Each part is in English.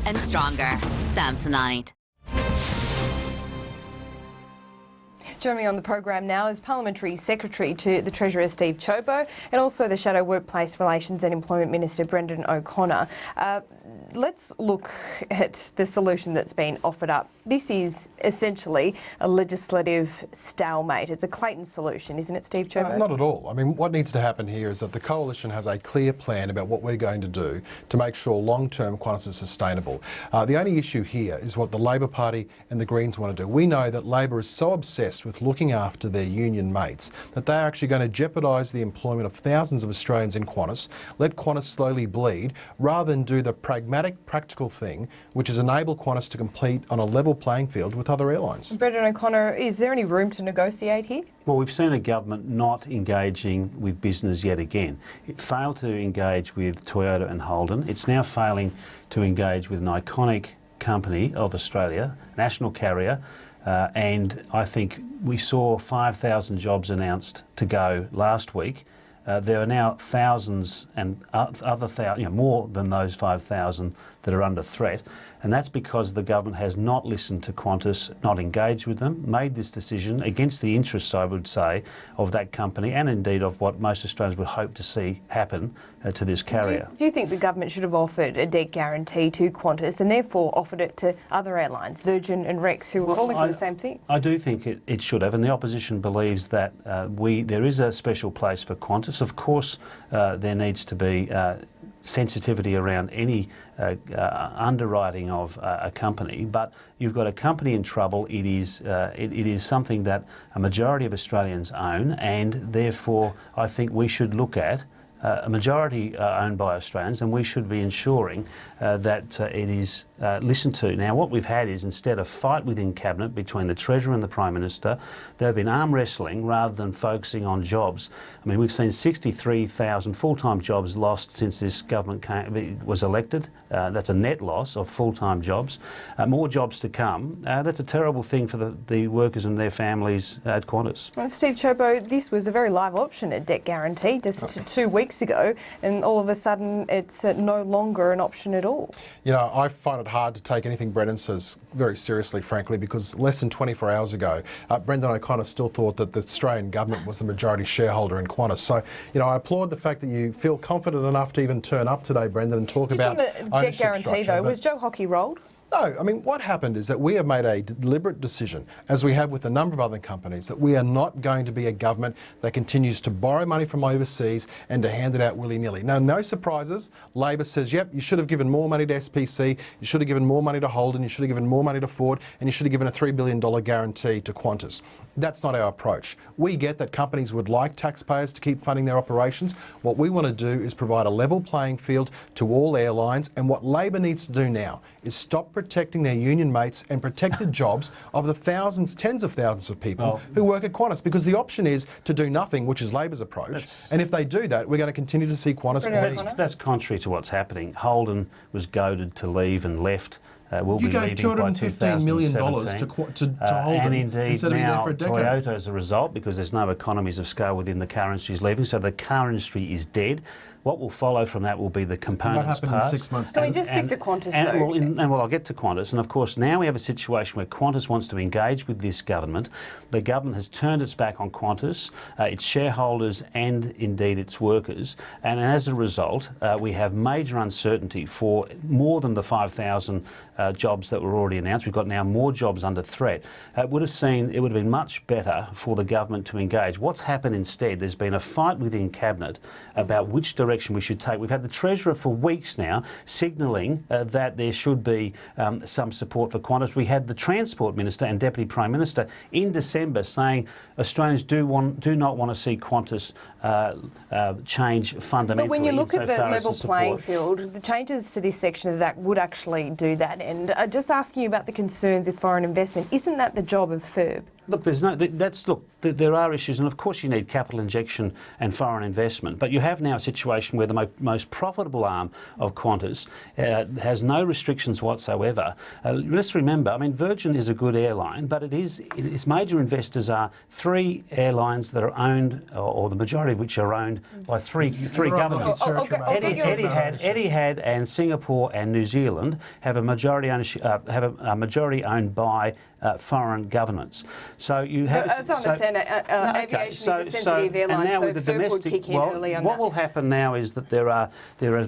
and stronger. Samsonite. Joining me on the program now is Parliamentary Secretary to the Treasurer Steve Ciobo and also the Shadow Workplace Relations and Employment Minister Brendan O'Connor. Let's look at the solution that's been offered up. This is essentially a legislative stalemate. It's a Clayton solution, isn't it, Steve Ciobo? Not at all. I mean, what needs to happen here is that the Coalition has a clear plan about what we're going to do to make sure long-term Qantas is sustainable. The only issue here is what the Labor Party and the Greens want to do. We know that Labor is so obsessed with looking after their union mates that they're actually going to jeopardise the employment of thousands of Australians in Qantas, let Qantas slowly bleed, rather than do the pragmatic, practical thing, which is enable Qantas to compete on a level playing field with other airlines. Brendan O'Connor, is there any room to negotiate here? Well, we've seen a government not engaging with business yet again. It failed to engage with Toyota and Holden. It's now failing to engage with an iconic company of Australia, national carrier, and I think we saw 5,000 jobs announced to go last week. There are now thousands and more than those 5,000 that are under threat, and that's because the government has not listened to Qantas, not engaged with them, made this decision against the interests, I would say, of that company and indeed of what most Australians would hope to see happen to this carrier. Do you think the government should have offered a debt guarantee to Qantas and therefore offered it to other airlines, Virgin and Rex, who were calling for the same thing? I do think it should have, and the opposition believes that there is a special place for Qantas. Of course, there needs to be sensitivity around any underwriting of a company, but you've got a company in trouble. It is something that a majority of Australians own, and therefore I think we should look at a majority owned by Australians, and we should be ensuring that it is listened to. Now, what we've had is instead a fight within Cabinet between the Treasurer and the Prime Minister. There have been arm wrestling rather than focusing on jobs. I mean, we've seen 63,000 full-time jobs lost since this government was elected. That's a net loss of full-time jobs. More jobs to come. That's a terrible thing for the workers and their families at Qantas. Well, Steve Ciobo, this was a very live option, a debt guarantee, just 2 weeks ago, and all of a sudden it's no longer an option at all. You know, I find it hard to take anything Brendan says very seriously, frankly, because less than 24 hours ago, Brendan O'Connor still thought that the Australian government was the majority shareholder in Qantas. So, you know, I applaud the fact that you feel confident enough to even turn up today, Brendan, and talk about ownership structure. Just on the debt guarantee, though, was Joe Hockey rolled? No, I mean, what happened is that we have made a deliberate decision, as we have with a number of other companies, that we are not going to be a government that continues to borrow money from overseas and to hand it out willy-nilly. Now, no surprises. Labor says, yep, you should have given more money to SPC, you should have given more money to Holden, you should have given more money to Ford, and you should have given a $3 billion guarantee to Qantas. That's not our approach. We get that companies would like taxpayers to keep funding their operations. What we want to do is provide a level playing field to all airlines, and what Labor needs to do now is stop protecting their union mates and protect the jobs of the thousands, tens of thousands of people who work at Qantas, because the option is to do nothing, which is Labor's approach. And if they do that, we're going to continue to see Qantas. That's contrary to what's happening. Holden was goaded to leave and left. Will you be gave leaving by $215 million to Holden and indeed instead of now there for a decade. Toyota, as a result, because there's no economies of scale within the car industry, is leaving, so the car industry is dead. What will follow from that will be the components That happened in 6 months' Can time. we just stick to Qantas, though? Well, I'll get to Qantas. And, of course, now we have a situation where Qantas wants to engage with this government. The government has turned its back on Qantas, its shareholders and, indeed, its workers. And as a result, we have major uncertainty for more than the 5,000 jobs that were already announced. We've got now more jobs under threat. It would have been much better for the government to engage. What's happened instead, there's been a fight within Cabinet about which direction we should take. We've had the Treasurer for weeks now signalling that there should be some support for Qantas. We had the Transport Minister and Deputy Prime Minister in December saying Australians do not want to see Qantas change fundamentally. But when you look at the level playing field, the changes to this section of that would actually do that. And just asking you about the concerns with foreign investment, isn't that the job of FIRB? Look, there are issues, and of course you need capital injection and foreign investment. But you have now a situation where the most profitable arm of Qantas has no restrictions whatsoever. Let's remember, I mean, Virgin is a good airline, but its major investors are 3 airlines that are owned, or the majority of which are owned by three governments. Etihad and Singapore and New Zealand have a majority ownership, a majority owned by foreign governments. So you have. Let's understand aviation is a sensitive airline, so FERC would kick in early on that. What will happen now is that there are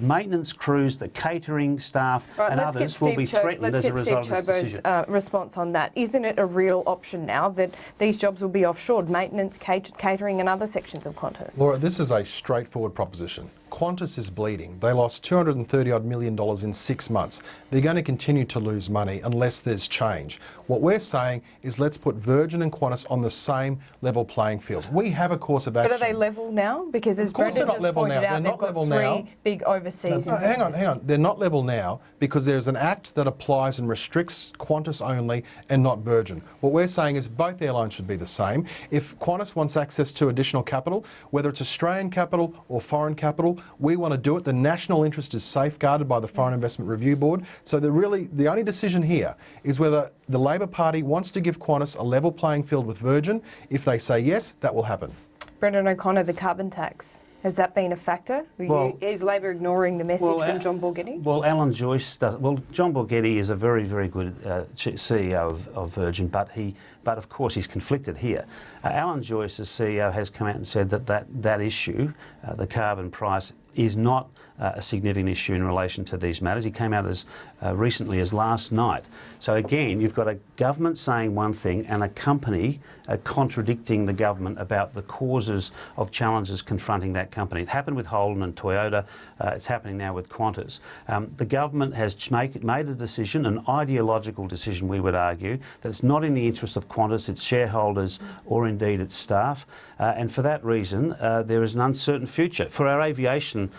maintenance crews, the catering staff, and others will be threatened as a result of this decision. Chobo's response on that. Isn't it a real option now that these jobs will be offshored, maintenance, catering, and other sections of Qantas? Laura, this is a straightforward proposition. Qantas is bleeding. They lost $230-odd million in 6 months. They're going to continue to lose money unless there's change. What we're saying is let's put Virgin and Qantas on the same level playing field. We have a course of action. But are they level now? Because as Brendan just pointed out, they've got 3 big overseas hang on. They're not level now because there's an act that applies and restricts Qantas only and not Virgin. What we're saying is both airlines should be the same. If Qantas wants access to additional capital, whether it's Australian capital or foreign capital, we want to do it. The national interest is safeguarded by the Foreign Investment Review Board. So the only decision here is whether the Labor Party wants to give Qantas a level playing field with Virgin. If they say yes, that will happen. Brendan O'Connor, the carbon tax. Has that been a factor? Is Labor ignoring the message from John Borghetti? Well, Alan Joyce does. Well, John Borghetti is a very, very good CEO of Virgin, but of course he's conflicted here. Alan Joyce, as CEO, has come out and said that issue, the carbon price, is not a significant issue in relation to these matters. He came out as recently as last night. So again, you've got a government saying one thing and a company contradicting the government about the causes of challenges confronting that company. It happened with Holden and Toyota. It's happening now with Qantas. The government has made a decision, an ideological decision, we would argue, that it's not in the interest of Qantas, its shareholders, or indeed its staff. And for that reason, there is an uncertain future for our aviation,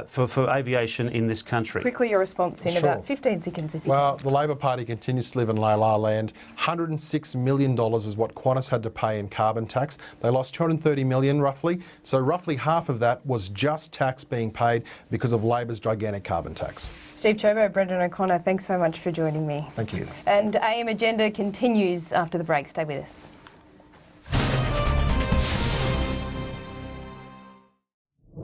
for aviation in this country. Quickly, your response in about 15 seconds, if you Well, the Labor Party continues to live in la-la land. $106 million is what Qantas had to pay in carbon tax. They lost $230 million roughly. So roughly half of that was just tax being paid because of Labor's gigantic carbon tax. Steve Ciobo, Brendan O'Connor, thanks so much for joining me. Thank you. And AM Agenda continues after the break. Stay with us.